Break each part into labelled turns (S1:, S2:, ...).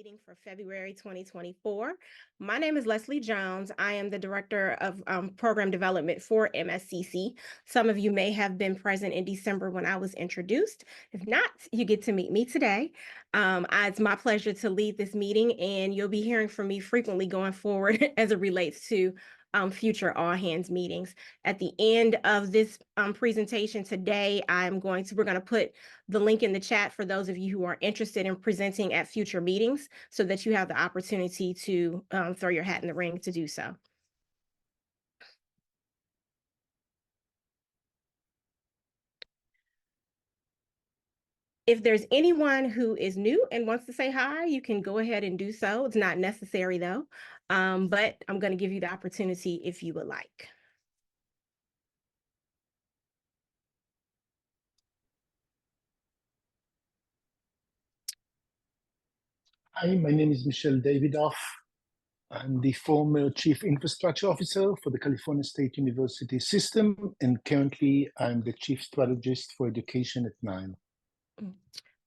S1: meeting for February 2024. My name is Leslie Jones. I am the Director of Program Development for MSCC. Some of you may have been present in December when I was introduced. If not, you get to meet me today. It's my pleasure to lead this meeting, and you'll be hearing from me frequently going forward as it relates to future all hands meetings. At the end of this presentation today, we're going to put the link in the chat for those of you who are interested in presenting at future meetings so that you have the opportunity to throw your hat in the ring to do so. If there's anyone who is new and wants to say hi, you can go ahead and do so. It's not necessary though, but I'm going to give you the opportunity if you would like.
S2: Hi, my name is Michelle Davidoff. I'm the former Chief Infrastructure Officer for the California State University System, and currently I'm the Chief Strategist for Education at NAIRR.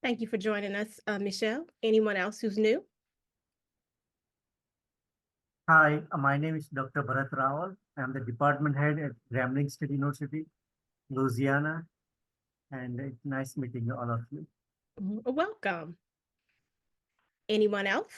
S1: Thank you for joining us, Michelle. Anyone else who's new?
S3: Hi, my name is Dr. Bharat Rawal. I'm the Department Head at Grambling State University, Louisiana, and it's nice meeting all of you.
S1: Welcome. Anyone else?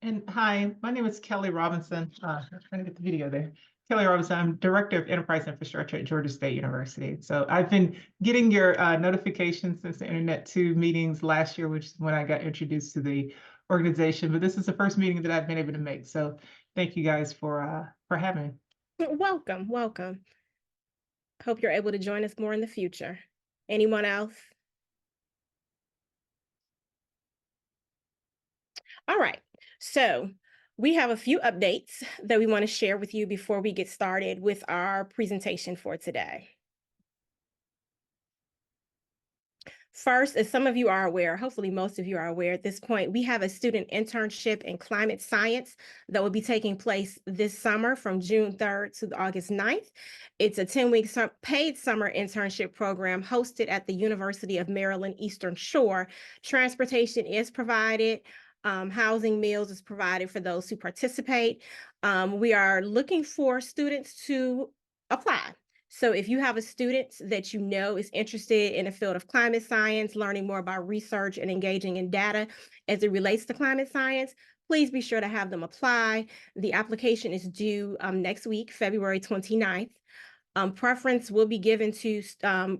S4: And hi, my name is Kelly Robinson. I'm trying to get the video there. Kelly Robinson, I'm Director of Enterprise Infrastructure at Georgia State University. So I've been getting your notifications since the Internet 2 meetings last year, which is when I got introduced to the organization. But this is the first meeting that I've been able to make. So thank you guys for having me.
S1: Welcome, welcome. Hope you're able to join us more in the future. Anyone else? All right, so we have a few updates that we want to share with you before we get started with our presentation for today. First, as some of you are aware, hopefully most of you are aware at this point, we have a student internship in climate science that will be taking place this summer from June 3rd to August 9th. It's a 10-week paid summer internship program hosted at the University of Maryland Eastern Shore. Transportation is provided. Housing, meals is provided for those who participate. We are looking for students to apply. So if you have a student that you know is interested in the field of climate science, learning more about research and engaging in data as it relates to climate science, please be sure to have them apply. The application is due next week, February 29th. Preference will be given to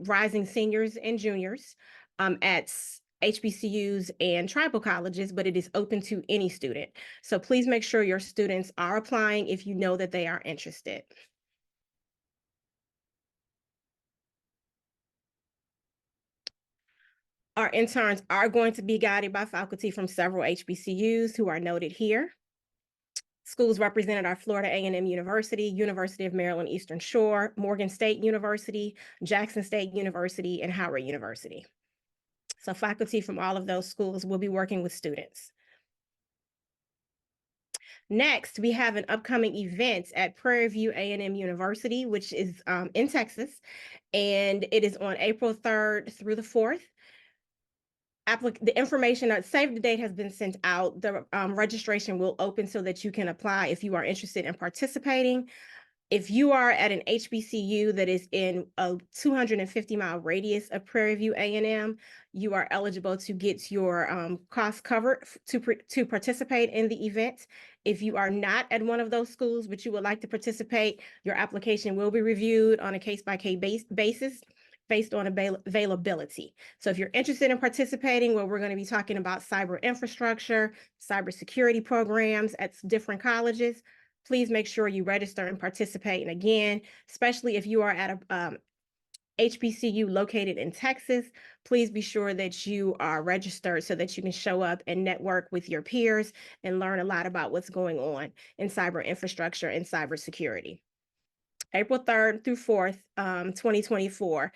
S1: rising seniors and juniors at HBCUs and tribal colleges, but it is open to any student. So please make sure your students are applying if you know that they are interested. Our interns are going to be guided by faculty from several HBCUs who are noted here. Schools represented are Florida A&M University, University of Maryland Eastern Shore, Morgan State University, Jackson State University, and Howard University. So faculty from all of those schools will be working with students. Next, we have an upcoming event at Prairie View A&M University, which is in Texas, and it is on April 3rd through the 4th. The information, save the date has been sent out. The registration will open so that you can apply if you are interested in participating. If you are at an HBCU that is in a 250-mile radius of Prairie View A&M, you are eligible to get your costs covered to participate in the event. If you are not at one of those schools, but you would like to participate, your application will be reviewed on a case-by-case basis based on availability. So if you're interested in participating, well, we're going to be talking about cyber infrastructure, cybersecurity programs at different colleges. Please make sure you register and participate. And again, especially if you are at a HBCU located in Texas, please be sure that you are registered so that you can show up and network with your peers and learn a lot about what's going on in cyber infrastructure and cybersecurity. April 3rd through 4th, 2024.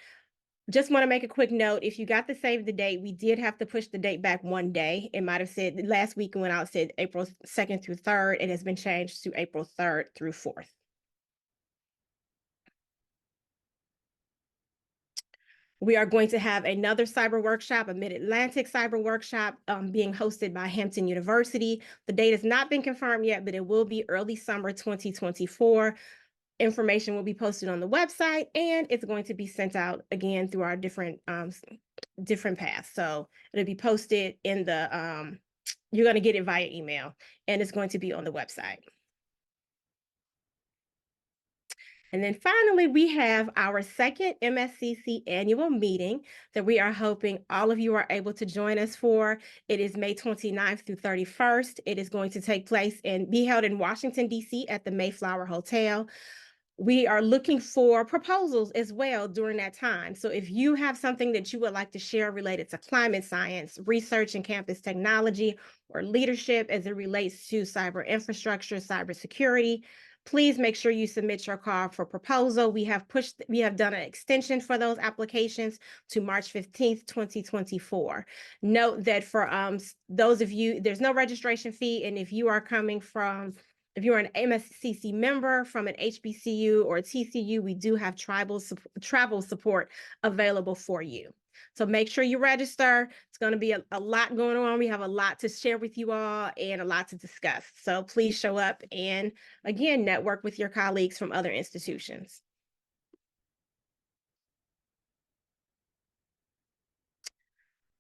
S1: Just want to make a quick note. If you got the save the date, we did have to push the date back one day. It might have said last week when I said April 2nd through 3rd, it has been changed to April 3rd through 4th. We are going to have another cyber workshop, a Mid-Atlantic cyber workshop being hosted by Hampton University. The date has not been confirmed yet, but it will be early summer 2024. Information will be posted on the website, and it's going to be sent out again through our different paths. So it'll be posted in the, you're going to get it via email, and it's going to be on the website. And then finally, we have our second MSCC annual meeting that we are hoping all of you are able to join us for. It is May 29th through 31st. It is going to take place and be held in Washington, D.C. at the Mayflower Hotel. We are looking for proposals as well during that time. So if you have something that you would like to share related to climate science, research and campus technology, or leadership as it relates to cyber infrastructure, cybersecurity, please make sure you submit your call for proposal. We have done an extension for those applications to March 15th, 2024. Note that for those of you, there's no registration fee. And if you are if you're an MSCC member from an HBCU or a TCU, we do have travel support available for you. So make sure you register. It's going to be a lot going on. We have a lot to share with you all and a lot to discuss. So please show up and, again, network with your colleagues from other institutions.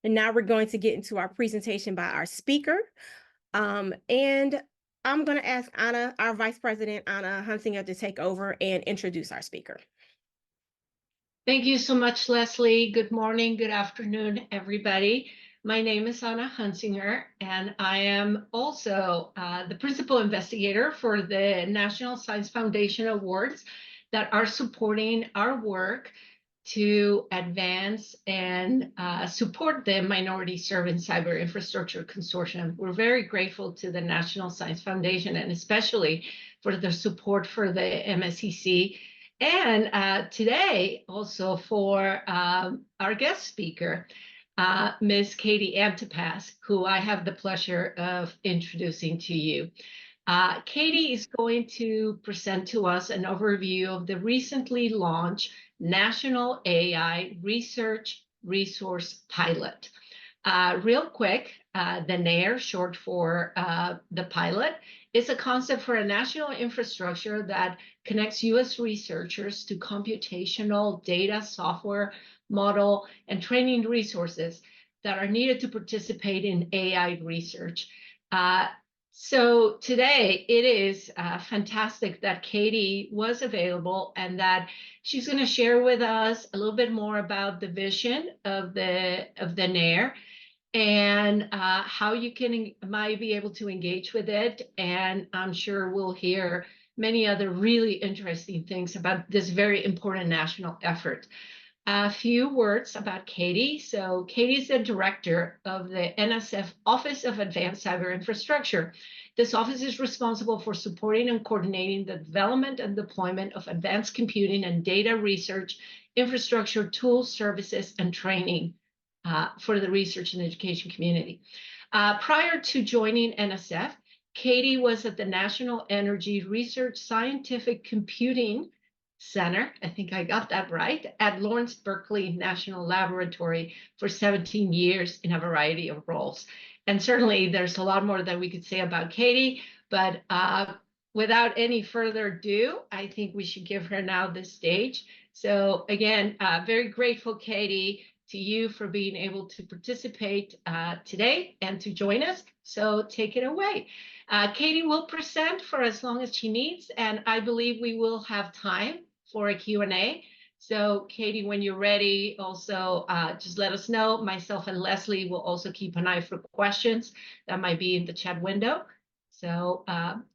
S1: And now we're going to get into our presentation by our speaker. And I'm going to ask Anna, our Vice President, Anna Hunsinger, to take over and introduce our speaker.
S5: Thank you so much, Leslie. Good morning, good afternoon, everybody. My name is Anna Hunsinger, and I am also the principal investigator for the National Science Foundation Awards that are supporting our work to advance and support the Minority Served in Cyber Infrastructure Consortium. We're very grateful to the National Science Foundation, and especially for their support for the MSCC. And today also for our guest speaker, Ms. Katie Antipas, who I have the pleasure of introducing to you. Katie is going to present to us an overview of the recently launched National AI Research Resource Pilot. Real quick, the NAIRR, short for the pilot, is a concept for a national infrastructure that connects U.S. researchers to computational data, software, model, and training resources that are needed to participate in AI research. So today it is fantastic that Katie was available and that she's going to share with us a little bit more about the vision of the NAIRR and how you might be able to engage with it. And I'm sure we'll hear many other really interesting things about this very important national effort. A few words about Katie. So Katie is the director of the NSF Office of Advanced Cyber Infrastructure. This office is responsible for supporting and coordinating the development and deployment of advanced computing and data research, infrastructure, tools, services, and training for the research and education community. Prior to joining NSF, Katie was at the National Energy Research Scientific Computing Center, I think I got that right, at Lawrence Berkeley National Laboratory for 17 years in a variety of roles. And certainly there's a lot more that we could say about Katie, but without any further ado, I think we should give her now the stage. So again, very grateful, Katie, to you for being able to participate today and to join us. So take it away. Katie will present for as long as she needs, and I believe we will have time for a Q&A. So Katie, when you're ready, also just let us know. Myself and Leslie will also keep an eye for questions that might be in the chat window. So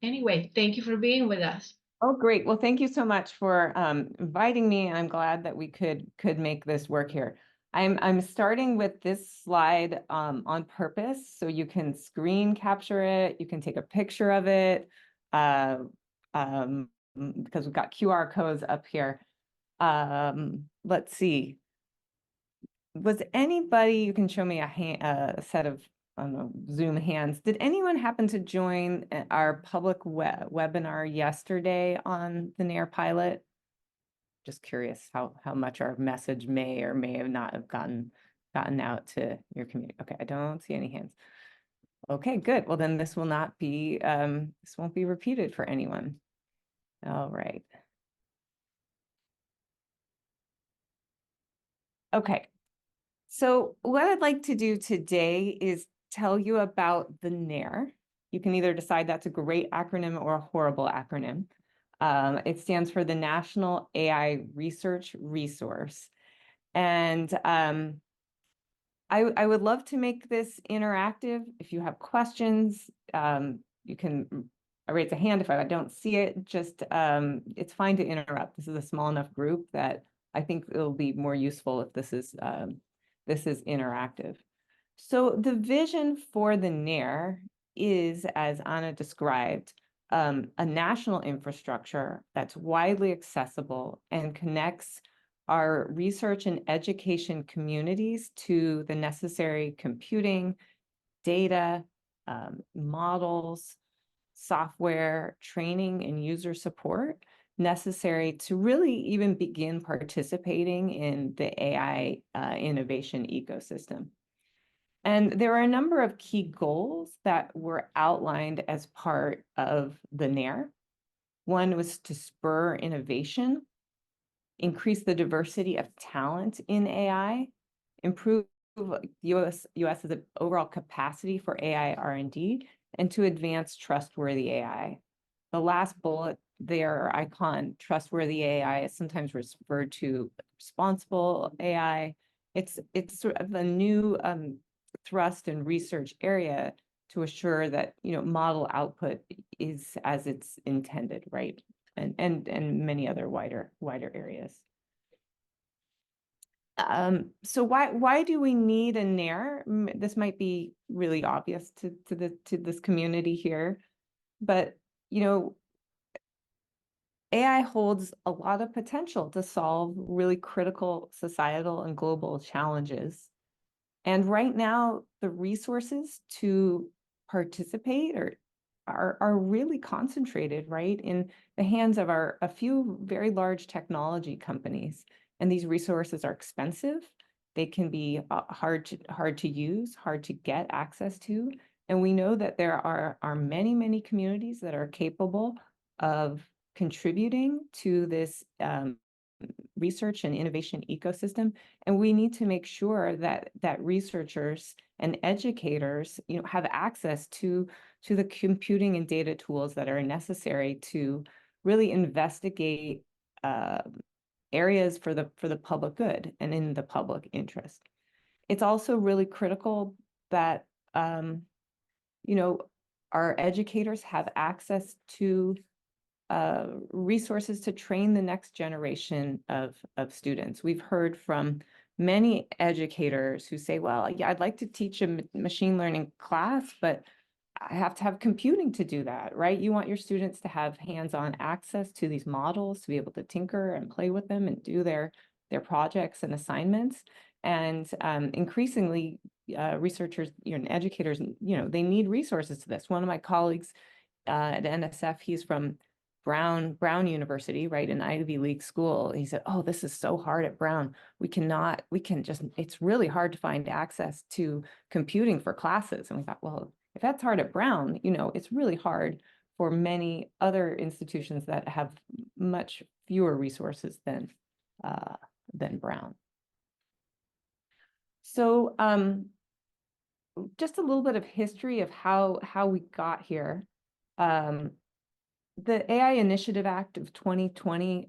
S5: anyway, thank you for being with us.
S6: Oh, great. Well, thank you so much for inviting me. I'm glad that we could make this work here. I'm starting with this slide on purpose, so you can screen capture it, you can take a picture of it, because we've got QR codes up here. Let's see. Was anybody, you can show me a set of Zoom hands. Did anyone happen to join our public webinar yesterday on the NAIRR pilot? just curious how much our message may or may have not have gotten out to your community. Okay, I don't see any hands. Okay, good. Well, then this will not be, this won't be repeated for anyone. All right. Okay. So what I'd like to do today is tell you about the NAIRR. You can either decide that's a great acronym or a horrible acronym. It stands for the National AI Research Resource. And I would love to make this interactive. If you have questions, you can raise a hand. If I don't see it, just it's fine to interrupt. This is a small enough group that I think it'll be more useful if this is interactive. So the vision for the NAIRR is, as Anna described, a national infrastructure that's widely accessible and connects our research and education communities to the necessary computing, data, models, software, training, and user support necessary to really even begin participating in the AI innovation ecosystem. And there are a number of key goals that were outlined as part of the NAIRR. One was to spur innovation, increase the diversity of talent in AI, improve US's overall capacity for AI R&D, and to advance trustworthy AI. The last bullet there, icon, trustworthy AI, is sometimes referred to responsible AI. It's sort of a new thrust and research area to assure that model output is as it's intended, right? And many other wider areas. So why do we need a NAIRR? This might be really obvious to this community here, but AI holds a lot of potential to solve really critical societal and global challenges. And right now, the resources to participate are really concentrated, right, in the hands of a few very large technology companies. And these resources are expensive. They can be hard to use, hard to get access to. And we know that there are many communities that are capable of contributing to this research and innovation ecosystem, and we need to make sure that researchers and educators have access to the computing and data tools that are necessary to really investigate areas for the public good and in the public interest. It's also really critical that our educators have access to resources to train the next generation of students. We've heard from many educators who say, well, yeah, I'd like to teach a machine learning class, but I have to have computing to do that, right? You want your students to have hands-on access to these models, to be able to tinker and play with them and do their projects and assignments. And increasingly, researchers and educators, they need resources to this. One of my colleagues at NSF, he's from Brown University, right, an Ivy League school. He said, oh, this is so hard at Brown. It's really hard to find access to computing for classes. And we thought, well, if that's hard at Brown, it's really hard for many other institutions that have much fewer resources than Brown. So just a little bit of history of how we got here. The AI Initiative Act of 2020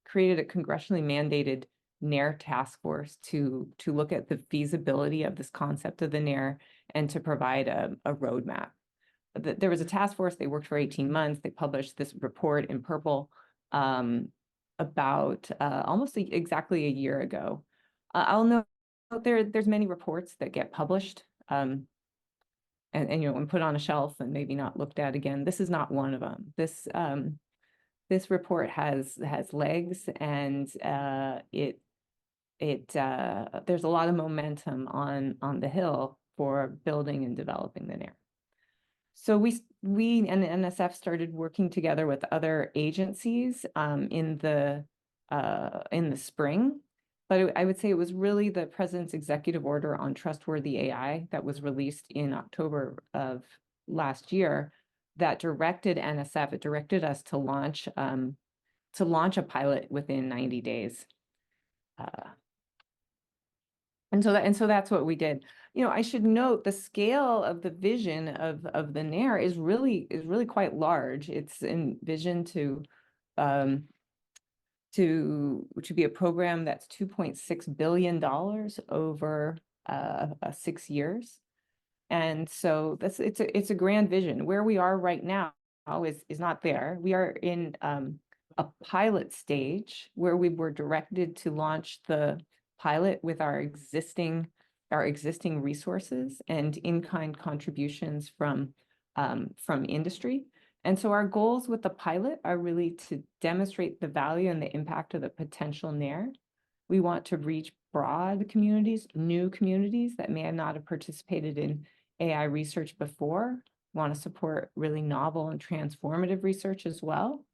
S6: created a congressionally mandated NAIRR task force to look at the feasibility of this concept of the NAIRR and to provide a roadmap. There was a task force, they worked for 18 months, they published this report in purple about almost exactly a year ago. I'll note there's many reports that get published and put on a shelf and maybe not looked at again. This is not one of them. This report has legs, and there's a lot of momentum on the Hill for building and developing the NAIRR. So we and NSF started working together with other agencies in the in the spring. But I would say it was really the president's executive order on trustworthy AI that was released in October of last year that directed NSF, it directed us to launch a pilot within 90 days. And so that's what we did. You know, I should note the scale of the vision of the NAIRR is really quite large. It's envisioned to be a program that's $2.6 billion over 6 years. And so it's a grand vision. Where we are right now is not there. We are in a pilot stage where we were directed to launch the pilot with our existing resources and in-kind contributions from industry. And so our goals with the pilot are really to demonstrate the value and the impact of the potential NAIRR. We want to reach broad communities, new communities that may not have participated in AI research before, want to support really novel and transformative research as well.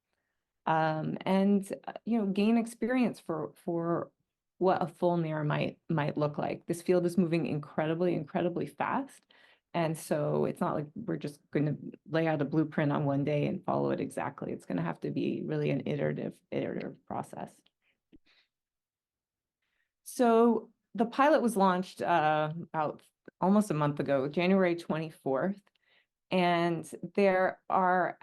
S6: And gain experience for what a full NAIRR might look like. This field is moving incredibly fast. And so it's not like we're just going to lay out a blueprint on one day and follow it exactly. It's going to have to be really an iterative process. So the pilot was launched about almost a month ago, January 24th. And there are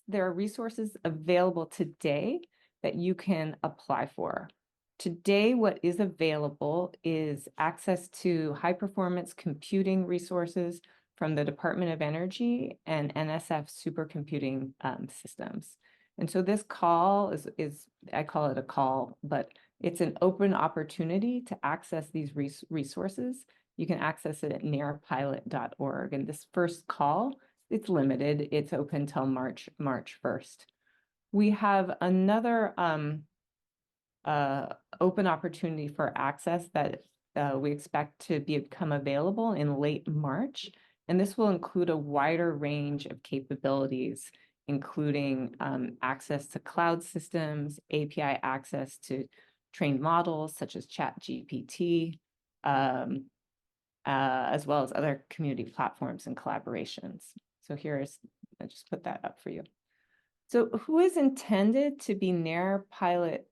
S6: resources available today that you can apply for. Today, what is available is access to high-performance computing resources from the Department of Energy and NSF supercomputing systems. And so this call is, I call it a call, but it's an open opportunity to access these resources. You can access it at nairrpilot.org. And this first call, it's limited. It's open till March 1st. We have another open opportunity for access that we expect to become available in late March. And this will include a wider range of capabilities, including access to cloud systems, API access to trained models such as ChatGPT, as well as other community platforms and collaborations. So I just put that up for you. So who is intended to be NAIRR pilot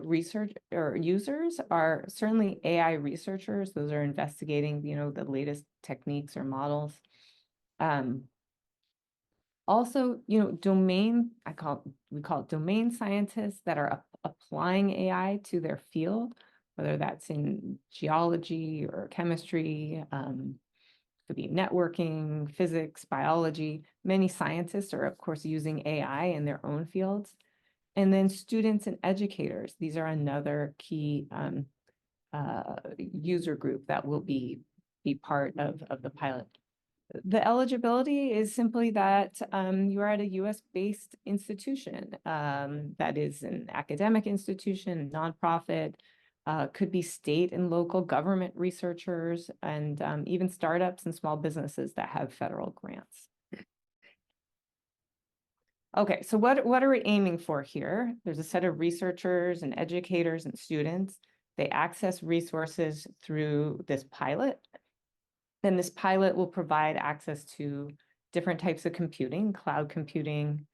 S6: research or users are certainly AI researchers. Those are investigating, the latest techniques or models. Also, we call it domain scientists that are applying AI to their field, whether that's in geology or chemistry, could be networking, physics, biology. Many scientists are, of course, using AI in their own fields. And then students and educators. These are another key user group that will be part of the pilot. The eligibility is simply that you are at a US-based institution, that is an academic institution, nonprofit, could be state and local government researchers, and even startups and small businesses that have federal grants. Okay, so what are we aiming for here? There's a set of researchers and educators and students. They access resources through this pilot. Then this pilot will provide access to different types of computing, cloud computing,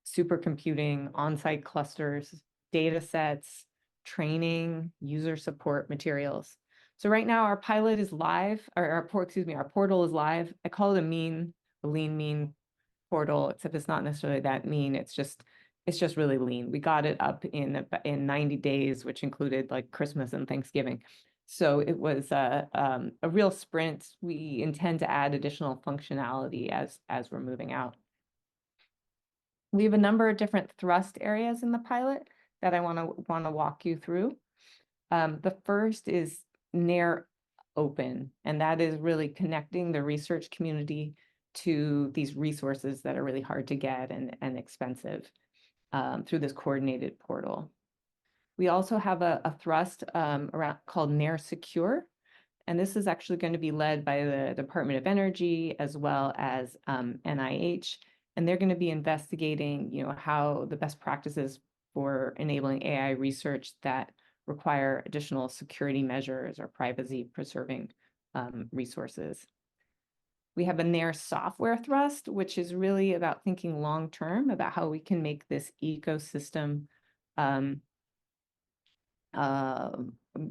S6: supercomputing, on-site clusters, data sets, training, user support materials. So right now our pilot is live, or our portal is live. I call it a lean mean portal, except it's not necessarily that mean. It's just really lean. We got it up in 90 days, which included like Christmas and Thanksgiving. So it was a real sprint. We intend to add additional functionality as we're moving out. We have a number of different thrust areas in the pilot that I want to walk you through. The first is NAIRR Open, and that is really connecting the research community to these resources that are really hard to get and expensive through this coordinated portal. We also have a thrust around called NAIRR Secure, and this is actually going to be led by the Department of Energy as well as NIH, and they're going to be investigating, how the best practices for enabling AI research that require additional security measures or privacy preserving resources. We have a NAIRR software thrust, which is really about thinking long-term about how we can make this ecosystem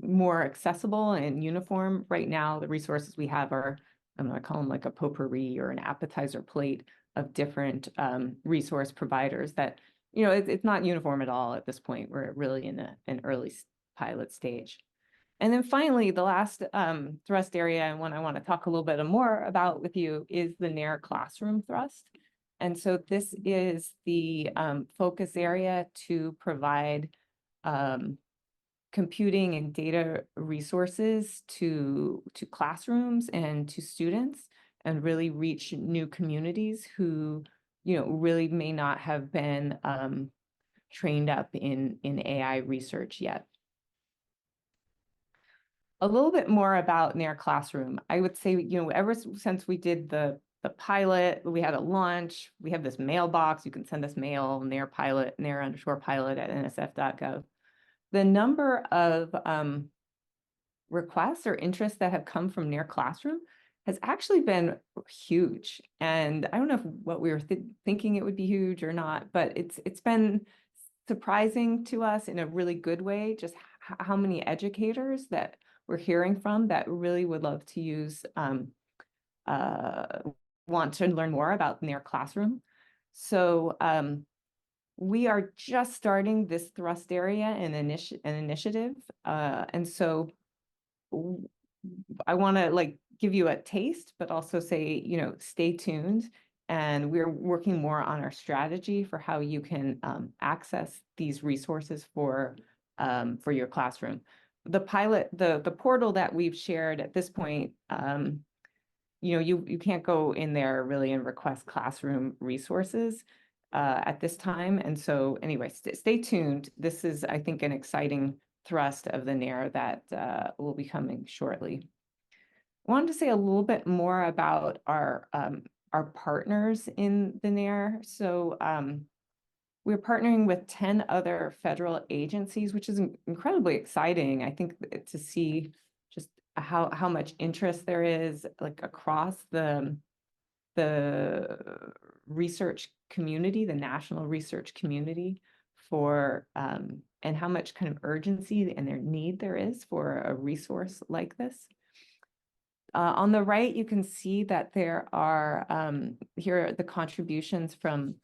S6: more accessible and uniform. Right now, the resources we have are, I'm going to call them like a potpourri or an appetizer plate of different resource providers that, you know, it's not uniform at all at this point. We're really in an early pilot stage. And then finally, the last thrust area and one I want to talk a little bit more about with you is the NAIRR classroom thrust. And so this is the focus area to provide computing and data resources to classrooms and to students, and really reach new communities who, you know, really may not have been trained up in AI research yet. A little bit more about NAIRR Classroom. I would say, you know, ever since we did the pilot, we had a launch, we have this mailbox, you can send us mail, NAIRR pilot, NAIRR_pilot at nsf.gov. The number of requests or interests that have come from NAIRR Classroom has actually been huge. And I don't know what we were thinking it would be huge or not, but it's been surprising to us in a really good way, just how many educators that we're hearing from that really would love to use, want to learn more about NAIRR Classroom. So we are just starting this thrust area and an initiative. And so I want to like give you a taste, but also say, you know, stay tuned. And we're working more on our strategy for how you can access these resources for your classroom. The pilot, the portal that we've shared at this point, you know, you can't go in there really and request classroom resources at this time. And so anyway, stay tuned. This is, I think, an exciting thrust of the NAIRR that will be coming shortly. I wanted to say a little bit more about our partners in the NAIRR. So we're partnering with 10 other federal agencies, which is incredibly exciting. I think to see just how much interest there is like across the research community, the national research community for, and how much kind of urgency and their need there is for a resource like this. On the right, you can see that there are, here are the contributions from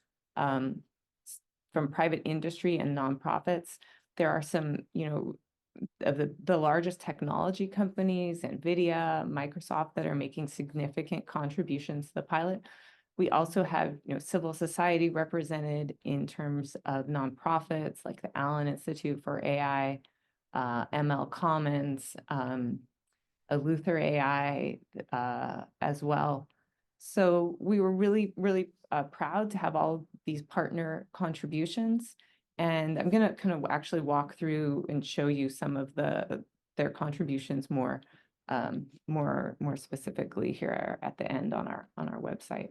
S6: private industry and nonprofits. There are some, you know, of the largest technology companies, NVIDIA, Microsoft, that are making significant contributions to the pilot. We also have, you know, civil society represented in terms of nonprofits like the Allen Institute for AI, ML Commons, Luther AI as well. So we were really, really proud to have all these partner contributions. And I'm going to kind of actually walk through and show you some of their contributions more specifically here at the end on our website.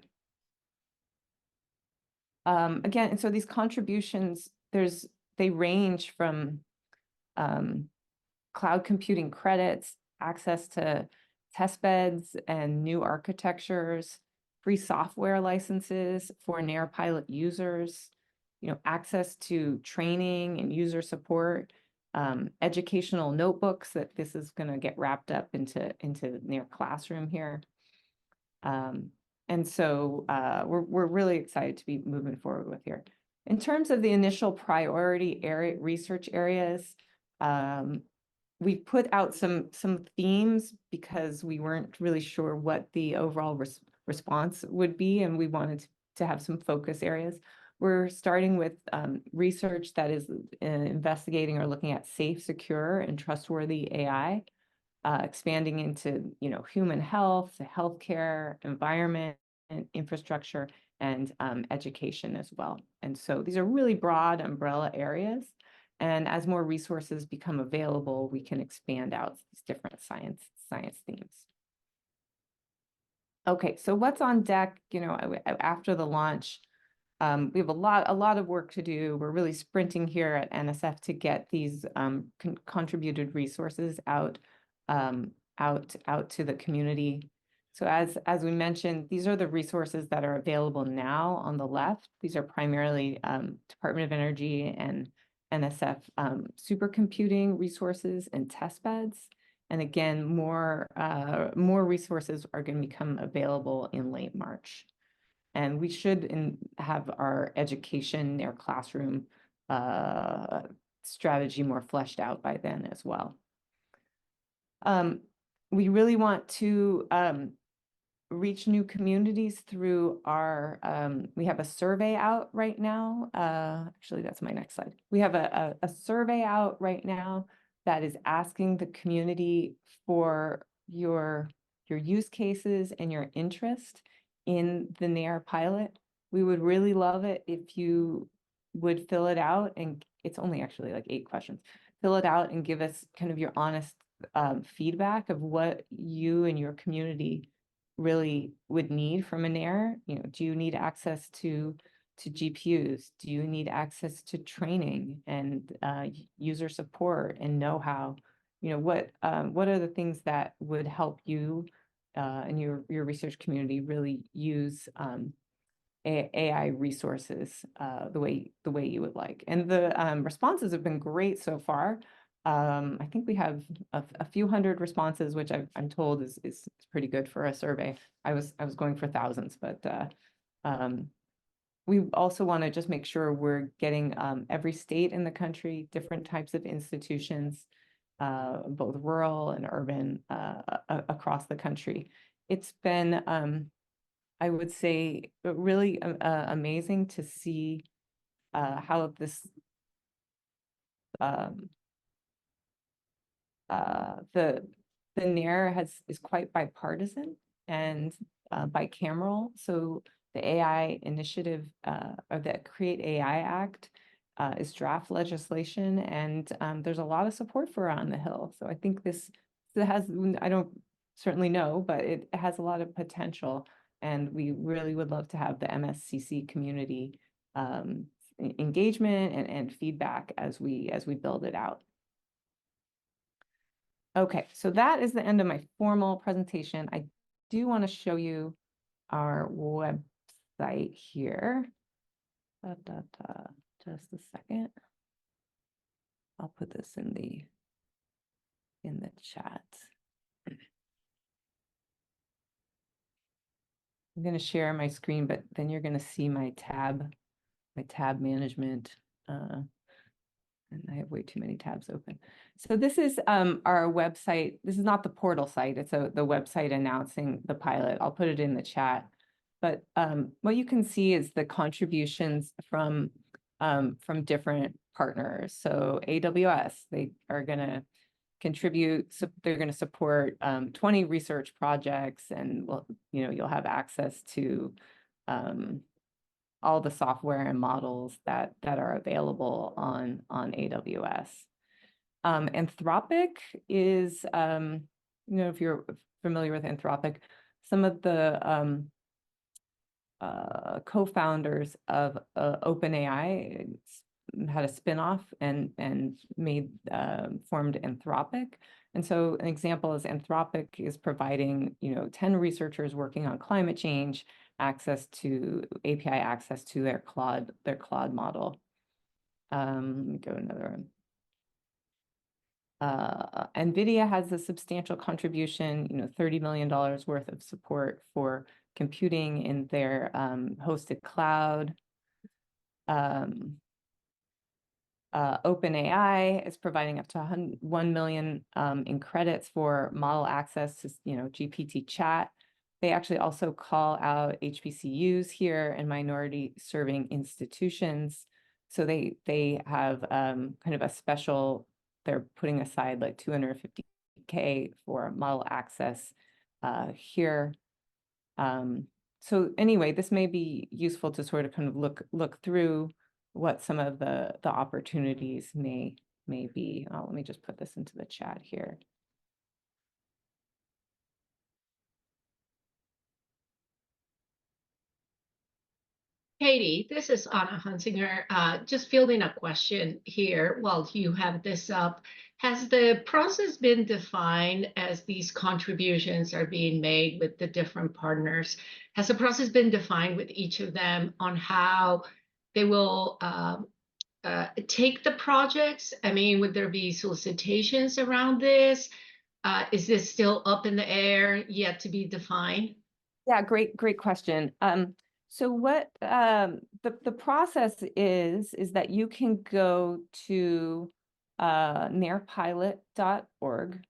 S6: Again, and so these contributions, they range from cloud computing credits, access to test beds and new architectures, free software licenses for NAIRR pilot users, you know, access to training and user support, educational notebooks that this is going to get wrapped up into NAIRR Classroom here. And so we're really excited to be moving forward with here. In terms of the initial priority area research areas, we put out some themes because we weren't really sure what the overall response would be, and we wanted to have some focus areas. We're starting with research that is investigating or looking at safe, secure, and trustworthy AI, expanding into, you know, human health, healthcare, environment, and infrastructure, and education as well. And so these are really broad umbrella areas. And as more resources become available, we can expand out these different science themes. Okay, so what's on deck, you know, after the launch? We have a lot of work to do. We're really sprinting here at NSF to get these contributed resources out to the community. So as we mentioned, these are the resources that are available now on the left. These are primarily Department of Energy and NSF supercomputing resources and test beds. And again, more resources are going to become available in late March. And we should have our education, our classroom strategy more fleshed out by then as well. We really want to reach new communities through our, we have a survey out right now. Actually, that's my next slide. We have a survey out right now that is asking the community for your use cases and your interest in the NAIRR pilot. We would really love it if you would fill it out, and it's only actually like 8 questions. Fill it out and give us kind of your honest feedback of what you and your community really would need from a NAIRR. You know, do you need access to GPUs? Do you need access to training and user support and know-how? You know, what are the things that would help you and your research community really use AI resources the way you would like? And the responses have been great so far. I think we have a few hundred responses, which I'm told is pretty good for a survey. I was going for thousands, but we also want to just make sure we're getting every state in the country, different types of institutions, both rural and urban, across the country. It's been, I would say, really amazing to see how this the NAIRR is quite bipartisan and bicameral. So the AI initiative or the Create AI Act is draft legislation, and there's a lot of support for it on the Hill. So I think this has, I don't certainly know, but it has a lot of potential, and we really would love to have the MSCC community engagement and feedback as we build it out. Okay, so that is the end of my formal presentation. I do want to show you our website here. Just a second. I'll put this in the chat. I'm going to share my screen, but then you're going to see my tab management. And I have way too many tabs open. So this is our website. This is not the portal site. It's the website announcing the pilot. I'll put it in the chat. But what you can see is the contributions from different partners. So AWS, they are going to contribute. So they're going to support 20 research projects, and well, you'll have access to all the software and models that are available on AWS. Anthropic is, if you're familiar with Anthropic, some of the co-founders of OpenAI had a spinoff and formed Anthropic. And so an example is Anthropic is providing 10 researchers working on climate change API access to their Claude model. Let me go another one. NVIDIA has a substantial contribution, $30 million worth of support for computing in their hosted cloud. OpenAI is providing up to 1 million in credits for model access to GPT chat. They actually also call out HBCUs here and minority serving institutions. So they have kind of a special, they're putting aside like $250K for model access here. So anyway, this may be useful to sort of kind of look through what some of the opportunities may be. Let me just put this into the chat here.
S5: Katie, this is Anna Hunsinger. Just fielding a question here while you have this up. Has the process been defined as these contributions are being made with the different partners? Has the process been defined with each of them on how they will take the projects? I mean, would there be solicitations around this? Is this still up in the air, yet to be defined?
S6: Yeah, great question. So what the process is that you can go to nairpilot.org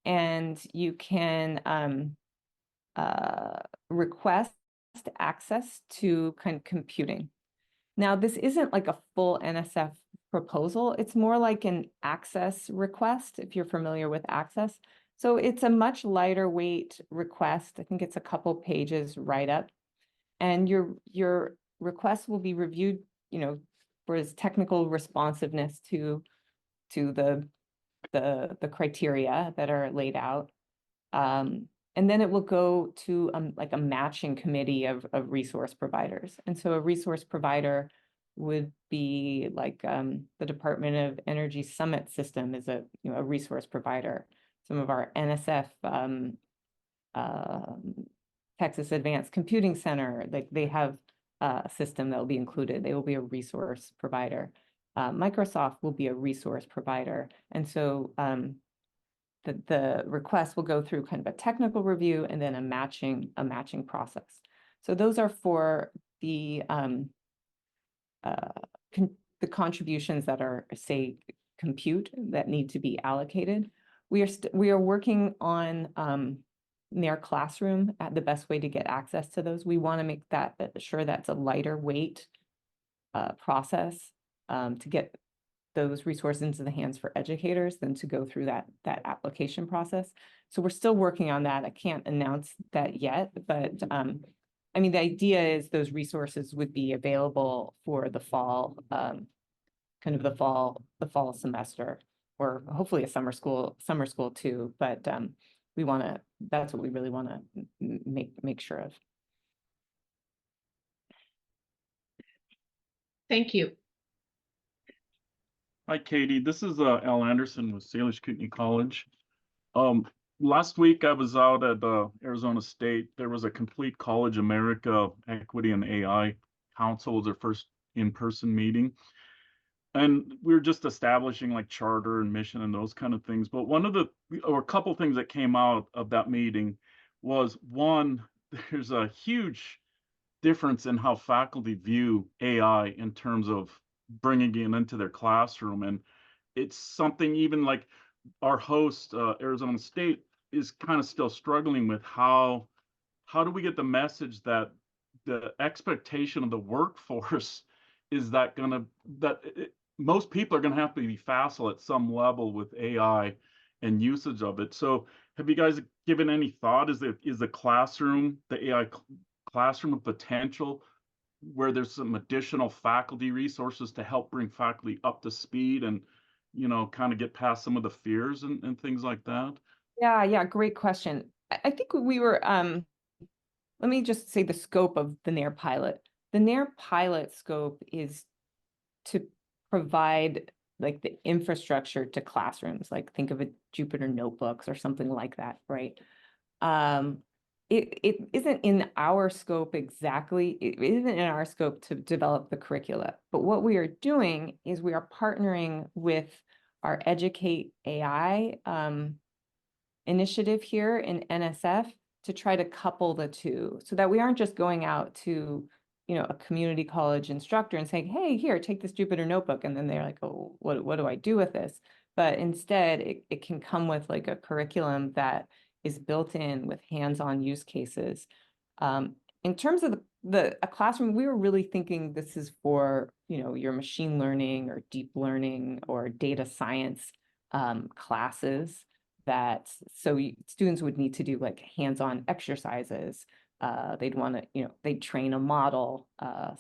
S6: and you can request access to kind of computing. Now, this isn't like a full NSF proposal. It's more like an access request, if you're familiar with access. So it's a much lighter weight request. I think it's a couple pages write up. And your request will be reviewed, for its technical responsiveness to the criteria that are laid out. And then it will go to like a matching committee of resource providers. And so a resource provider would be like the Department of Energy Summit System is a resource provider. Some of our NSF Texas Advanced Computing Center, like they have a system that will be included. They will be a resource provider. Microsoft will be a resource provider. And so the request will go through kind of a technical review and then a matching process. So those are for the contributions that are, say, compute that need to be allocated. We are working on NAIRR Classroom at the best way to get access to those. We want to make that sure that's a lighter weight process to get those resources into the hands for educators than to go through that application process. So we're still working on that. I can't announce that yet, but I mean, the idea is those resources would be available for the fall, kind of the fall semester, or hopefully a summer school too. But that's what we really want to make sure of.
S5: Thank you.
S7: Hi, Katie. This is Al Anderson with Salish Kootenai College. Last week I was out at Arizona State. There was a Complete College America Equity and AI Council. It was their first in-person meeting. And we were just establishing like charter and mission and those kind of things. But a couple things that came out of that meeting was, one, there's a huge difference in how faculty view AI in terms of bringing it into their classroom. And it's something even like our host, Arizona State, is kind of still struggling with how do we get the message that the expectation of the workforce is that most people are going to have to be facile at some level with AI and usage of it. So have you guys given any thought? Is the classroom, the AI classroom, of potential where there's some additional faculty resources to help bring faculty up to speed and, kind of get past some of the fears and things like that?
S6: Yeah, great question. I think we were, let me just say the scope of the NAIRR pilot. The NAIRR pilot scope is to provide like the infrastructure to classrooms, like think of a Jupyter notebooks or something like that, right? It isn't in our scope exactly. It isn't in our scope to develop the curricula, but what we are doing is we are partnering with our Educate AI initiative here in NSF to try to couple the two so that we aren't just going out to, a community college instructor and saying, hey, here, take this Jupyter notebook. And then they're like, oh, what do I do with this? But instead, it can come with like a curriculum that is built in with hands-on use cases. In terms of a classroom, we were really thinking this is for, your machine learning or deep learning or data science classes so students would need to do like hands-on exercises. They'd want to, they'd train a model.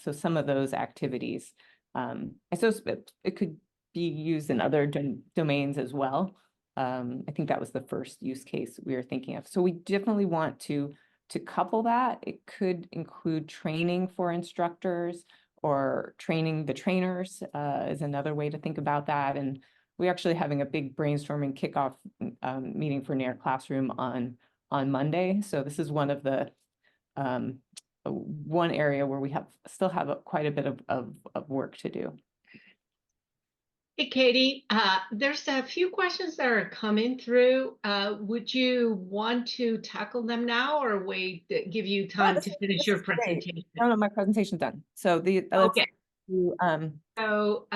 S6: So some of those activities, I suppose it could be used in other domains as well. I think that was the first use case we were thinking of. So we definitely want to to couple that, it could include training for instructors or training the trainers is another way to think about that. And we're actually having a big brainstorming kickoff meeting for NAIRR Classroom on Monday. So this is one of the one area where we still have quite a bit of work to do.
S5: Hey, Katie, there's a few questions that are coming through. Would you want to tackle them now or wait, give you time to finish your presentation?
S6: No, my presentation's done. So
S5: Okay.
S6: let's
S5: So,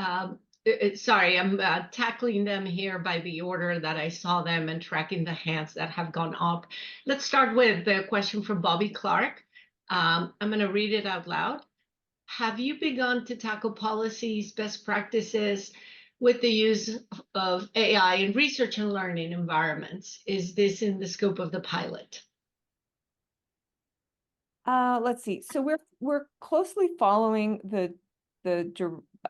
S5: sorry, I'm tackling them here by the order that I saw them and tracking the hands that have gone up. Let's start with the question from Bobby Clark. I'm going to read it out loud. Have you begun to tackle policies, best practices with the use of AI in research and learning environments? Is this in the scope of the pilot?
S6: Let's see. So we're closely following the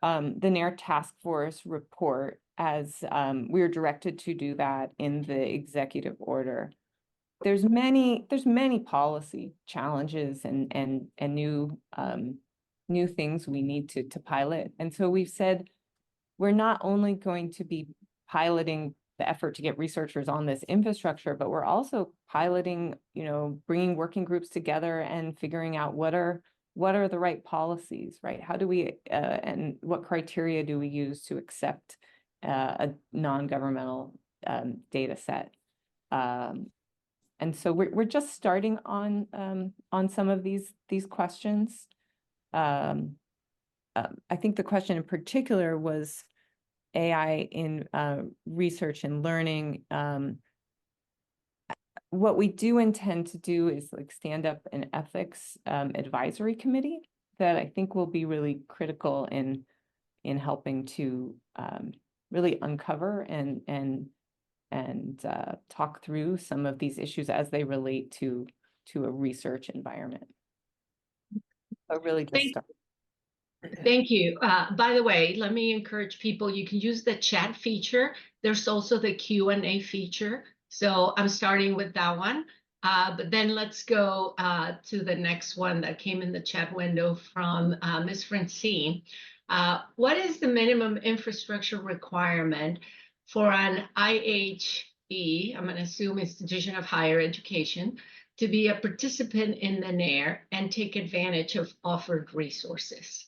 S6: NAIRR task force report as we were directed to do that in the executive order. There's many policy challenges and new things we need to pilot. And so we've said we're not only going to be piloting the effort to get researchers on this infrastructure, but we're also piloting, bringing working groups together and figuring out what are the right policies, right? How do we, and what criteria do we use to accept a non-governmental data set? And so we're just starting on some of these questions. I think the question in particular was AI in research and learning. What we do intend to do is stand up an ethics advisory committee that I think will be really critical in helping to really uncover and talk through some of these issues as they relate to a research environment. So really just start.
S5: Thank you. By the way, let me encourage people, you can use the chat feature. There's also the Q&A feature. So I'm starting with that one. But then let's go to the next one that came in the chat window from Ms. Francine. What is the minimum infrastructure requirement for an IHE, I'm going to assume institution of higher education, to be a participant in the NAIRR and take advantage of offered resources?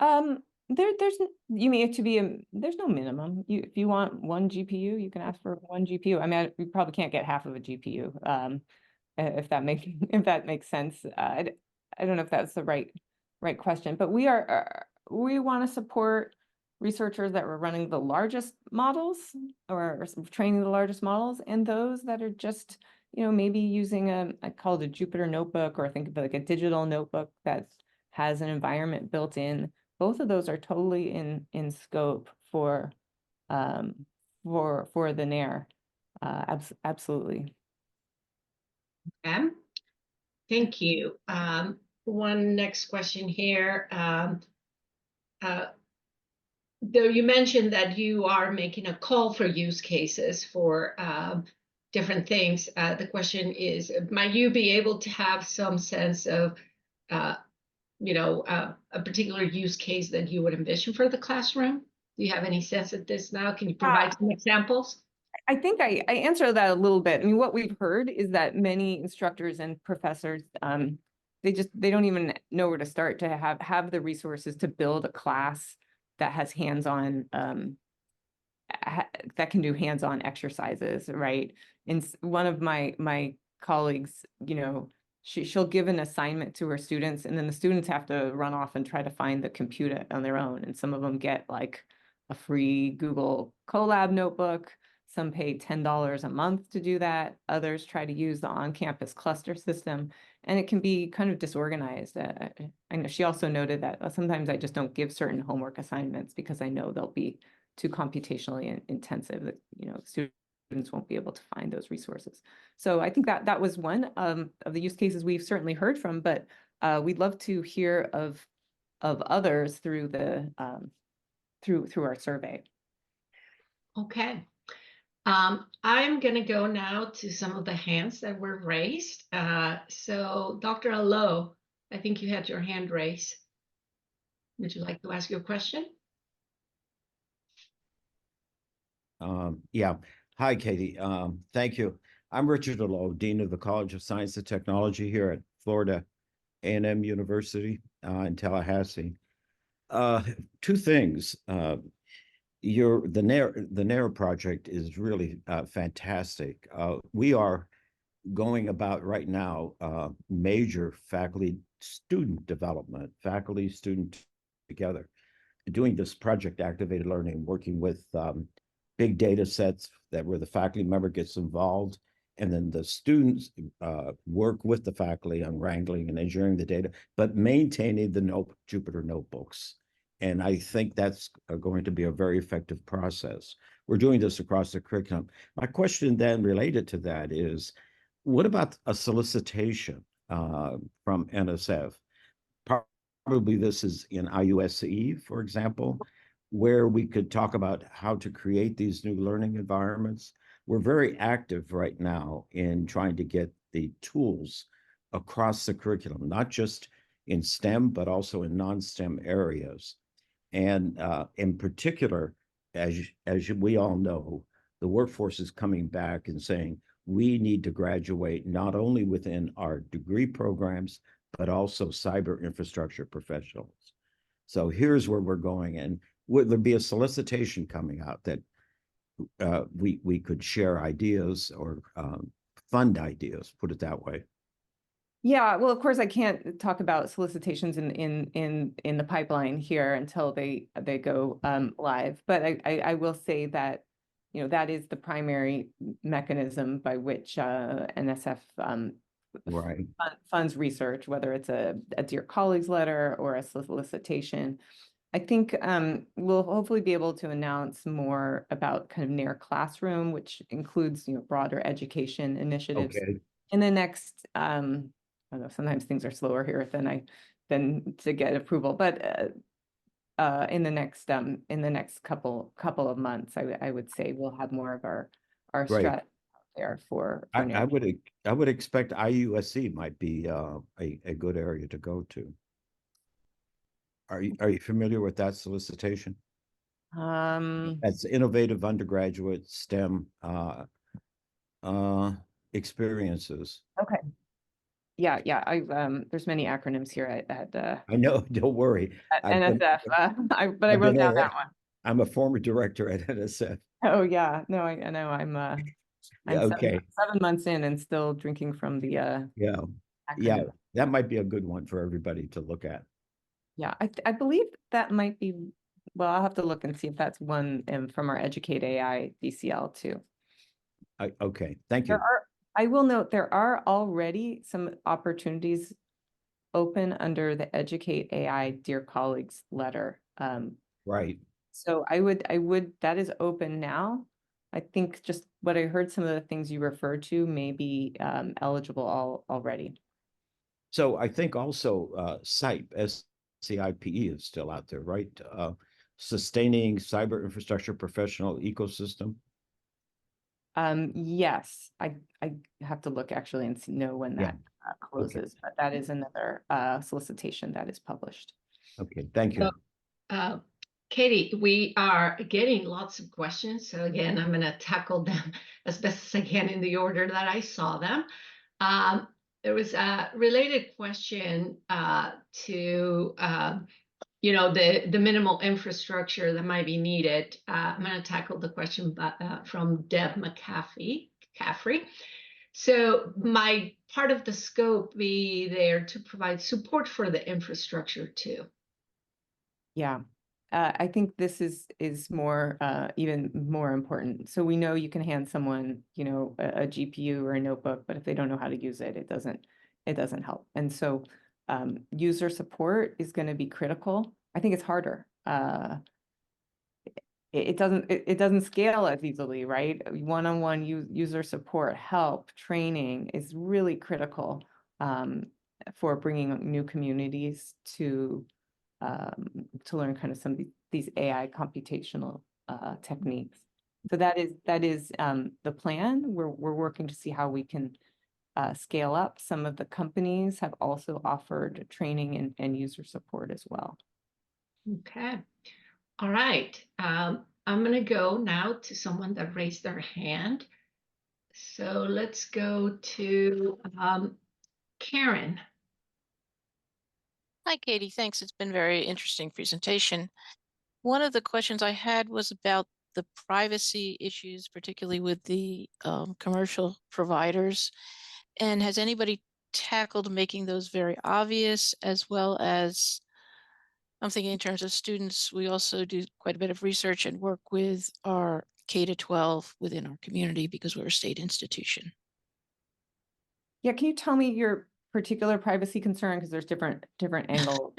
S6: There's you mean it to be there's no minimum. If you want one GPU, you can ask for one GPU. I mean, we probably can't get half of a GPU. If that makes sense. I don't know if that's the right question, but we want to support researchers that were running the largest models or training the largest models, and those that are just maybe using I call it a Jupyter notebook, or think of it like a digital notebook that has an environment built in. Both of those are totally in scope for the NAIRR. Absolutely.
S5: Okay. Thank you. One next question here. Though you mentioned that you are making a call for use cases for different things, the question is, might you be able to have some sense of a particular use case that you would envision for the classroom? Do you have any sense of this now? Can you provide some examples?
S6: I think I answered that a little bit. I mean, what we've heard is that many instructors and professors, they don't even know where to start to have the resources to build a class that has hands-on, that can do hands-on exercises, right? And one of my colleagues, she'll give an assignment to her students, and then the students have to run off and try to find the computer on their own. And some of them get like a free Google Colab notebook. Some pay $10 a month to do that. Others try to use the on-campus cluster system, and it can be kind of disorganized. I know she also noted that sometimes I just don't give certain homework assignments because I know they'll be too computationally intensive, that students won't be able to find those resources. So I think that was one of the use cases we've certainly heard from, but we'd love to hear of others through the through our survey.
S5: Okay. I'm going to go now to some of the hands that were raised. So Dr. Allo, I think you had your hand raised. Would you like to ask your question?
S8: Yeah. Hi, Katie. Thank you. I'm Richard Allo, Dean of the College of Science and Technology here at Florida A&M University in Tallahassee. Two things. The NAIRR project is really fantastic. We are going about right now major faculty student development, faculty student together, doing this project activated learning, working with big data sets that where the faculty member gets involved, and then the students work with the faculty on wrangling and engineering the data, but maintaining the Jupyter notebooks. And I think that's going to be a very effective process. We're doing this across the curriculum. My question then related to that is, what about a solicitation from NSF? Probably this is in IUSE, for example, where we could talk about how to create these new learning environments. We're very active right now in trying to get the tools across the curriculum, not just in STEM, but also in non-STEM areas. And in particular, as we all know, the workforce is coming back and saying, we need to graduate not only within our degree programs, but also cyber infrastructure professionals. So here's where we're going. And would there be a solicitation coming out that we could share ideas or fund ideas, put it that way?
S6: Yeah, well, of course, I can't talk about solicitations in the pipeline here until they go live. But I will say that, you know, that is the primary mechanism by which NSF
S8: Right.
S6: funds research, whether it's a Dear Colleagues letter or a solicitation. I think we'll hopefully be able to announce more about kind of NAIRR Classroom, which includes, you know, broader education initiatives
S8: Okay.
S6: in the next, I don't know, sometimes things are slower here than to get approval, but in the next couple of months, I would say we'll have more of our
S8: Right.
S6: strategy out there for
S8: I
S6: NAIRR.
S8: would expect IUSC might be a good area to go to. Are you familiar with that solicitation? That's innovative undergraduate STEM experiences.
S6: Okay. Yeah. I there's many acronyms here at
S8: I know, don't worry.
S6: NSF. But I wrote down that one.
S8: I'm a former director at NSF.
S6: Oh yeah, no, I know. I'm
S8: Yeah, okay.
S6: 7 months in and still drinking from the
S8: Yeah. Yeah,
S6: acronym.
S8: that might be a good one for everybody to look at.
S6: Yeah, I believe that might be, well, I'll have to look and see if that's one from our Educate AI DCL too.
S8: Okay, thank you.
S6: I will note there are already some opportunities open under the Educate AI Dear Colleagues letter.
S8: Right.
S6: So I would, that is open now. I think just what I heard, some of the things you referred to may be eligible already.
S8: So I think also SIPE, SCIPE is still out there, right? Sustaining Cyber Infrastructure Professional Ecosystem.
S6: Yes, I have to look actually and know when that closes, but that is another solicitation that is published.
S8: Okay, thank you.
S5: So, Katie, we are getting lots of questions. So again, I'm going to tackle them as best as I can in the order that I saw them. There was a related question to you know, the minimal infrastructure that might be needed. I'm going to tackle the question from Deb McCaffrey. So my part of the scope be there to provide support for the infrastructure too.
S6: Yeah, I think this is more even more important. So we know you can hand someone, you know, a GPU or a notebook, but if they don't know how to use it, it doesn't help. And so user support is going to be critical. I think it's harder. It doesn't scale as easily, right? One-on-one user support, help, training is really critical for bringing new communities to learn kind of some of these AI computational techniques. So that is the plan. We're working to see how we can scale up. Some of the companies have also offered training and user support as well.
S5: Okay. All right. I'm going to go now to someone that raised their hand. So let's go to Karen.
S9: Hi, Katie. Thanks. It's been a very interesting presentation. One of the questions I had was about the privacy issues, particularly with the commercial providers. And has anybody tackled making those very obvious, as well as, I'm thinking in terms of students, we also do quite a bit of research and work with our K-12 within our community because we're a state institution.
S6: Yeah, can you tell me your particular privacy concern? Because there's different angles.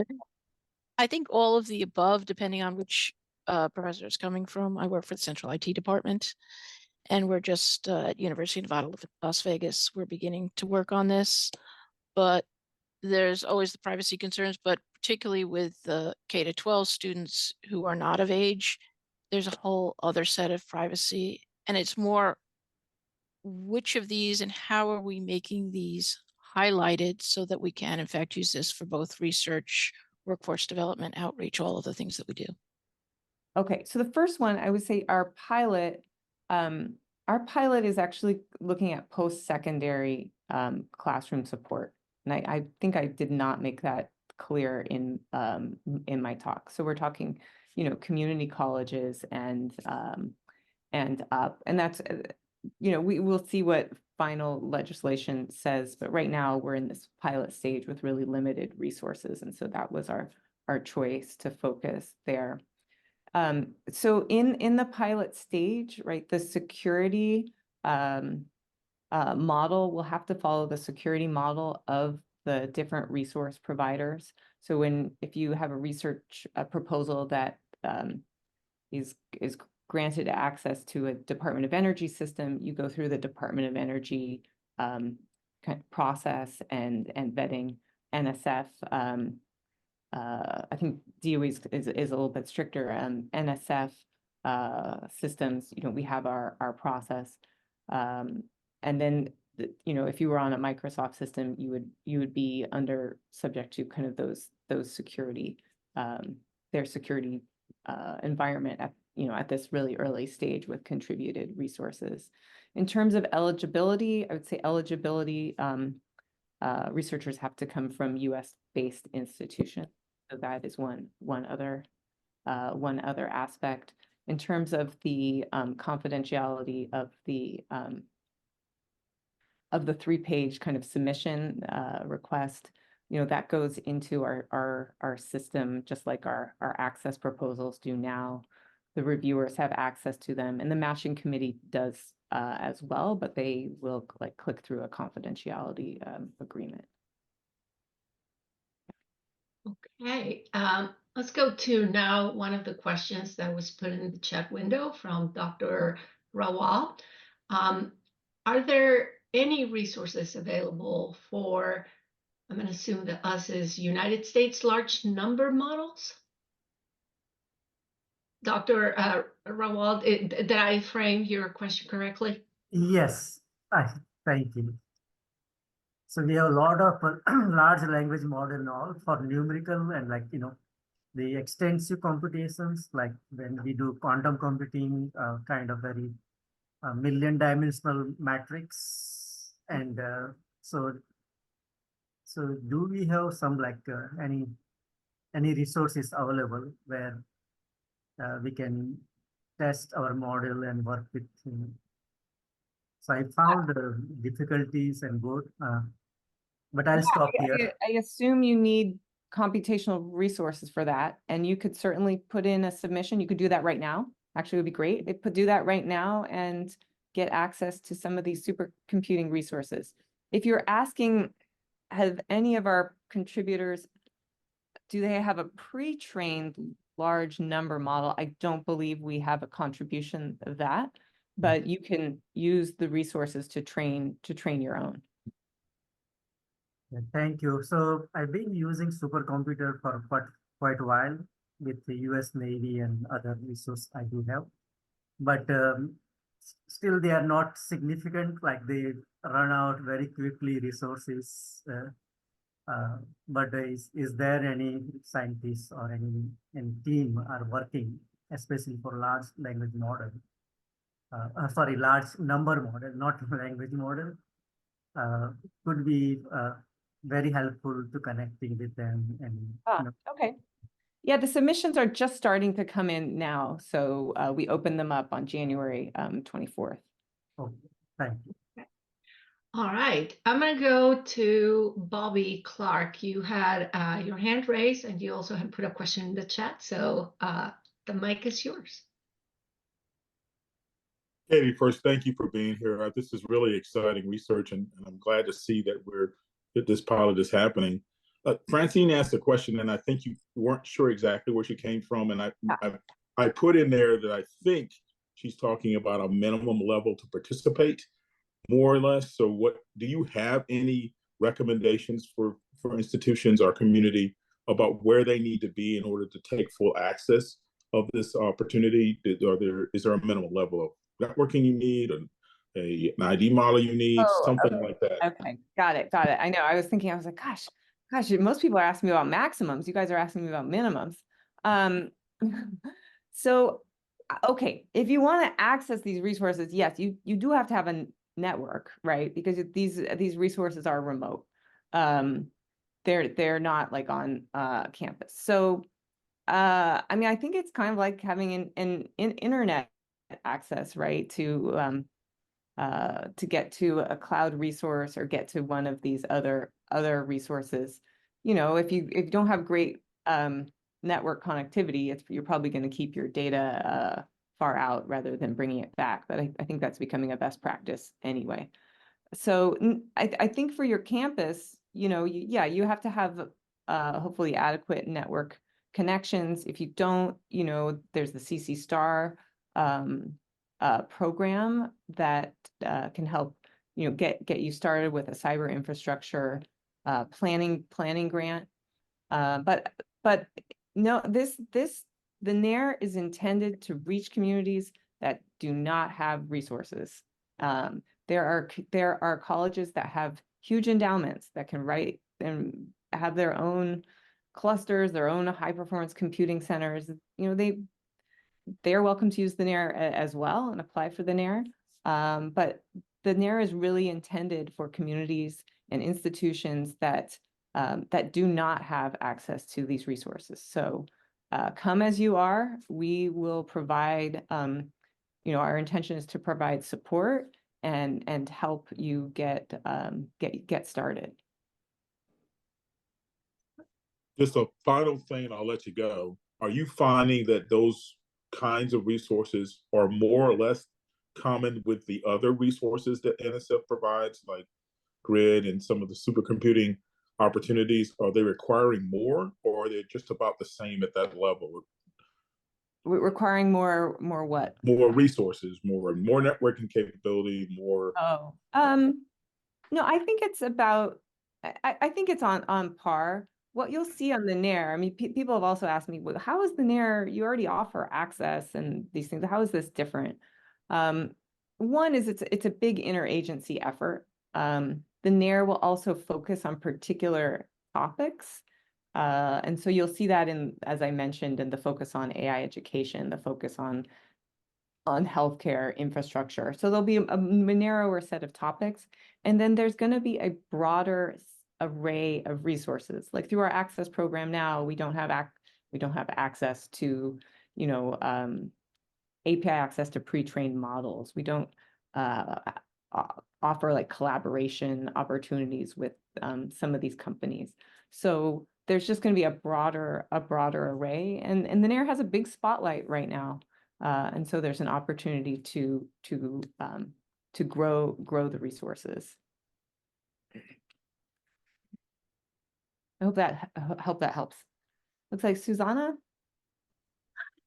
S9: I think all of the above, depending on which professor it's coming from. I work for the Central IT Department, and we're just at University of Nevada, Las Vegas. We're beginning to work on this, but there's always the privacy concerns, but particularly with the K-12 students who are not of age, there's a whole other set of privacy, and it's more which of these and how are we making these highlighted so that we can in fact use this for both research, workforce development, outreach, all of the things that we do.
S6: Okay, so the first one, I would say our pilot is actually looking at post-secondary classroom support. And I think I did not make that clear in my talk. So we're talking, community colleges and up, and that's, we will see what final legislation says, but right now we're in this pilot stage with really limited resources. And so that was our choice to focus there. So in the pilot stage, right, the security model will have to follow the security model of the different resource providers. So if you have a research proposal that is granted access to a Department of Energy system, you go through the Department of Energy kind of process and vetting. NSF, I think DOE is a little bit stricter. NSF systems, we have our process, and then if you were on a Microsoft system, you would be subject to kind of those security, their security environment at this really early stage with contributed resources. In terms of eligibility, I would say eligibility, researchers have to come from US-based institutions. So that is one other aspect. In terms of the confidentiality of the 3-page kind of submission request, that goes into our system, just like our access proposals do now. The reviewers have access to them, and the matching committee does as well, but they will click through a confidentiality agreement.
S5: Okay, let's go to now one of the questions that was put in the chat window from Dr. Rawal. Are there any resources available for, I'm going to assume that us is United States large number models? Dr. Rawal, did I frame your question correctly?
S3: Yes, thank you. So we have a lot of large language model now for numerical and the extensive computations, like when we do quantum computing, kind of very million dimensional matrix. And so do we have some any resources available where we can test our model and work with? So I found difficulties and both, but I'll stop here.
S6: I assume you need computational resources for that, and you could certainly put in a submission. You could do that right now. Actually, it would be great. It could do that right now and get access to some of these supercomputing resources. If you're asking, have any of our contributors, do they have a pre-trained large number model? I don't believe we have a contribution of that, but you can use the resources to train your own.
S3: Thank you. So I've been using supercomputer for quite a while with the US Navy and other resources I do have. but still they are not significant, like they run out very quickly resources. But is there any scientists or any team are working, especially for large language model? Sorry, large number model, not language model, could be very helpful to connecting with them and
S6: Okay. Yeah, the submissions are just starting to come in now. So we opened them up on January 24th.
S3: Oh, thank you.
S5: All right, I'm going to go to Bobby Clark. You had your hand raised and you also had put a question in the chat. So the mic is yours.
S10: Katie, first, thank you for being here. This is really exciting research, and I'm glad to see that this pilot is happening. Francine asked a question, and I think you weren't sure exactly where she came from, and I put in there that I think she's talking about a minimum level to participate, more or less. So, what do you have any recommendations for institutions or community about where they need to be in order to take full access of this opportunity? Is there a minimum level of networking you need, an ID model you need, something like that?
S6: Okay, got it. I know. I was like, gosh, most people are asking me about maximums. You guys are asking me about minimums. So, okay, if you want to access these resources, yes, you do have to have a network, right? Because these resources are remote. They're not like on campus. So, I mean, I think it's kind of like having an internet access, right? To get to a cloud resource or get to one of these other resources. You know, if you don't have great network connectivity, you're probably going to keep your data far out rather than bringing it back. But I think that's becoming a best practice anyway. So I think for your campus, you know, you have to have hopefully adequate network connections. If you don't, you know, there's the CC Star program that can help, you know, get you started with a cyber infrastructure planning grant. But no, the NAIRR is intended to reach communities that do not have resources. There are colleges that have huge endowments that can write and have their own clusters, their own high performance computing centers. You know, they are welcome to use the NAIRR as well and apply for the NAIRR. But the NAIRR is really intended for communities and institutions that do not have access to these resources. So come as you are. We will provide, you know, our intention is to provide support and help you get started.
S10: Just a final thing, I'll let you go. Are you finding that those kinds of resources are more or less common with the other resources that NSF provides, like GRID and some of the supercomputing opportunities? Are they requiring more, or are they just about the same at that level?
S6: Requiring more what?
S10: More resources, more networking capability, more.
S6: Oh, no, I think it's about, I think it's on par. What you'll see on the NAIRR, I mean, people have also asked me, well, how is the NAIRR, you already offer access and these things, how is this different? One is it's a big interagency effort. The NAIRR will also focus on particular topics. And so you'll see that in, as I mentioned, in the focus on AI education, the focus on healthcare infrastructure. So there'll be a narrower set of topics. And then there's going to be a broader array of resources. Like through our access program now, we don't have access to, you know, API access to pre-trained models. We don't offer like collaboration opportunities with some of these companies. So there's just going to be a broader array, and the NAIRR has a big spotlight right now, and so there's an opportunity to grow the resources. I hope that helps. Looks like Susanna.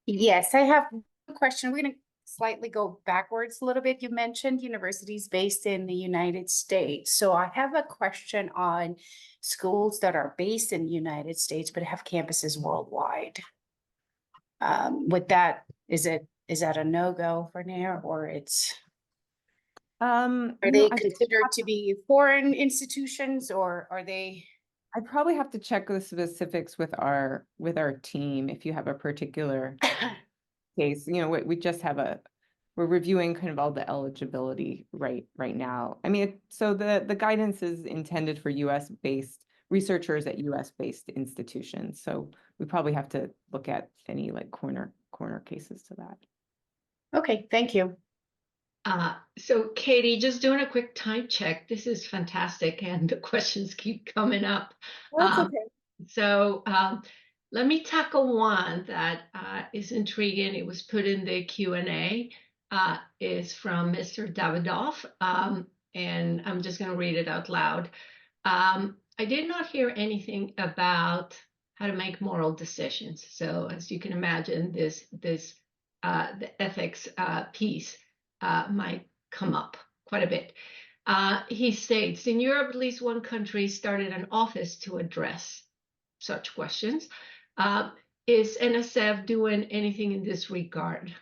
S11: Yes, I have a question. We're going to slightly go backwards a little bit. You mentioned universities based in the United States. So I have a question on schools that are based in the United States but have campuses worldwide. Is it is that a no-go for NAIRR, or
S6: You
S11: are
S6: know,
S11: they considered to be foreign institutions, or are they?
S6: I probably have to check the specifics with our team if you have a particular case. You know, we just have we're reviewing kind of all the eligibility right now. I mean, so the guidance is intended for US based researchers at US based institutions. So we probably have to look at any like corner cases to that.
S11: Okay, thank you.
S5: So Katie, just doing a quick time check. This is fantastic, and the questions keep coming up.
S6: That's okay.
S5: So let me tackle one that is intriguing. It was put in the Q&A. Is from Mr. Davidoff, and I'm just going to read it out loud. I did not hear anything about how to make moral decisions. So as you can imagine, the ethics piece might come up quite a bit. He states, in Europe, at least one country started an office to address such questions. Is NSF doing anything in this regard?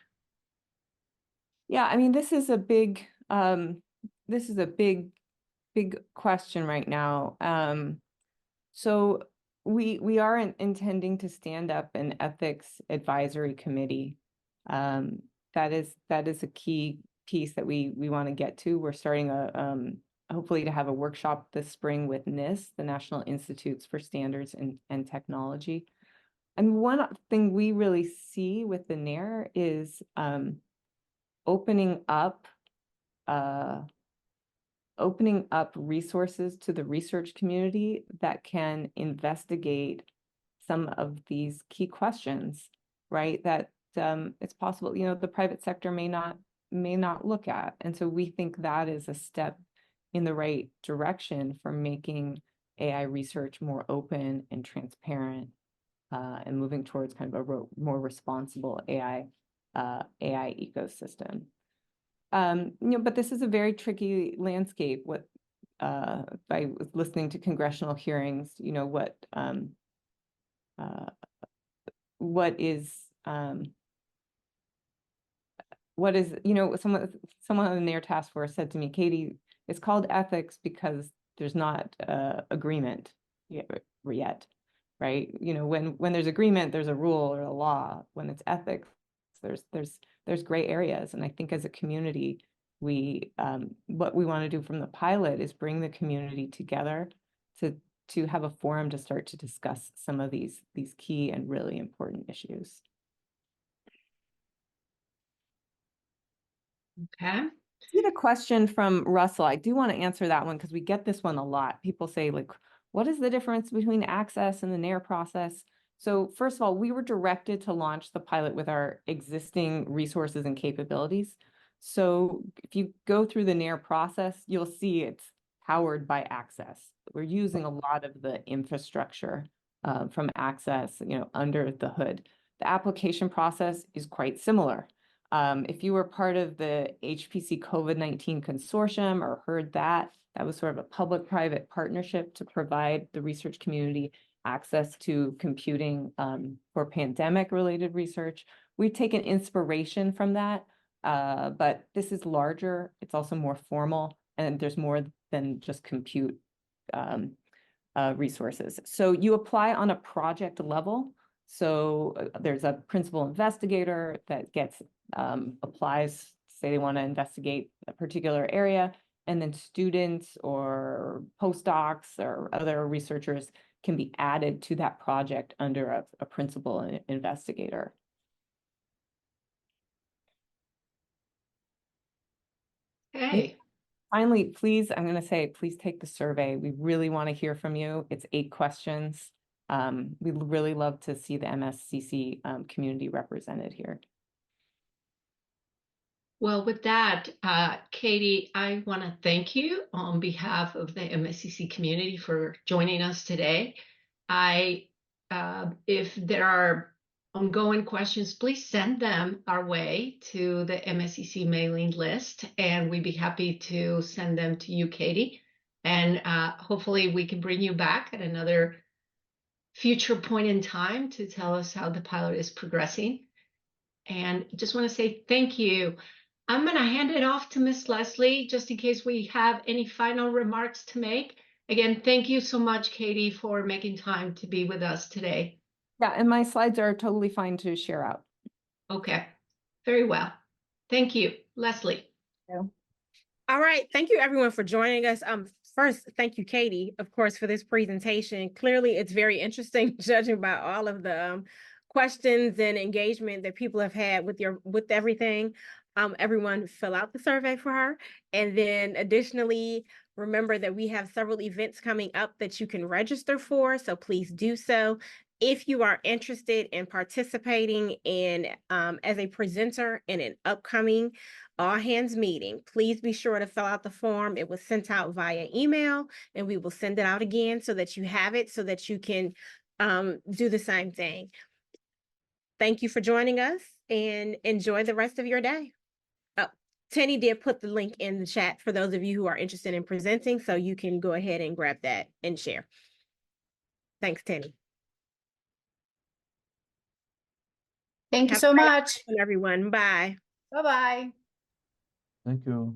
S6: Yeah, I mean, this is a big question right now. So we are intending to stand up an ethics advisory committee. That is a key piece that we want to get to. We're starting hopefully to have a workshop this spring with NIST, the National Institutes for Standards and Technology. And one thing we really see with the NAIRR is opening up resources to the research community that can investigate some of these key questions, right? That it's possible, you know, the private sector may not look at. And so we think that is a step in the right direction for making AI research more open and transparent, and moving towards kind of a more responsible AI ecosystem. You know, but this is a very tricky landscape. By listening to congressional hearings, you know, what is, you know, someone on the NAIRR task force said to me, Katie, it's called ethics because there's not agreement yet, right? You know, when there's agreement, there's a rule or a law. When it's ethics, there's gray areas. And I think as a community, what we want to do from the pilot is bring the community together to have a forum to start to discuss some of these key and really important issues.
S5: Okay.
S6: See the question from Russell. I do want to answer that one because we get this one a lot. People say, like, what is the difference between access and the NAIRR process? So first of all, we were directed to launch the pilot with our existing resources and capabilities. So if you go through the NAIRR process, you'll see it's powered by access. We're using a lot of the infrastructure from access, you know, under the hood. The application process is quite similar. If you were part of the HPC COVID-19 consortium or heard that was sort of a public-private partnership to provide the research community access to computing for pandemic-related research. We've taken inspiration from that, but this is larger. It's also more formal, and there's more than just compute resources. So you apply on a project level. So there's a principal investigator that applies, say they want to investigate a particular area, and then students or postdocs or other researchers can be added to that project under a principal investigator.
S5: Okay.
S6: Finally, please, I'm going to say, please take the survey. We really want to hear from you. It's 8 questions. We'd really love to see the MSCC community represented here.
S5: Well, with that, Katie, I want to thank you on behalf of the MSCC community for joining us today. If there are ongoing questions, please send them our way to the MSCC mailing list, and we'd be happy to send them to you, Katie. And hopefully we can bring you back at another future point in time to tell us how the pilot is progressing. And just want to say thank you. I'm going to hand it off to Miss Leslie, just in case we have any final remarks to make. Again, thank you so much, Katie, for making time to be with us today.
S6: Yeah, and my slides are totally fine to share out.
S5: Okay, very well. Thank you, Leslie.
S1: All right. Thank you everyone for joining us. First, thank you, Katie, of course, for this presentation. Clearly, it's very interesting judging by all of the questions and engagement that people have had with everything. Everyone fill out the survey for her. And then additionally, remember that we have several events coming up that you can register for. So please do so. If you are interested in participating in as a presenter in an upcoming all hands meeting, please be sure to fill out the form. It was sent out via email, and we will send it out again so that you have it, so that you can do the same thing. Thank you for joining us, and enjoy the rest of your day. Oh, Tenny did put the link in the chat for those of you who are interested in presenting, so you can go ahead and grab that and share. Thanks, Tenny.
S11: Thank you
S1: Have a
S11: so
S1: great
S11: much.
S1: afternoon, everyone. Bye.
S11: Bye-bye.
S7: Thank you.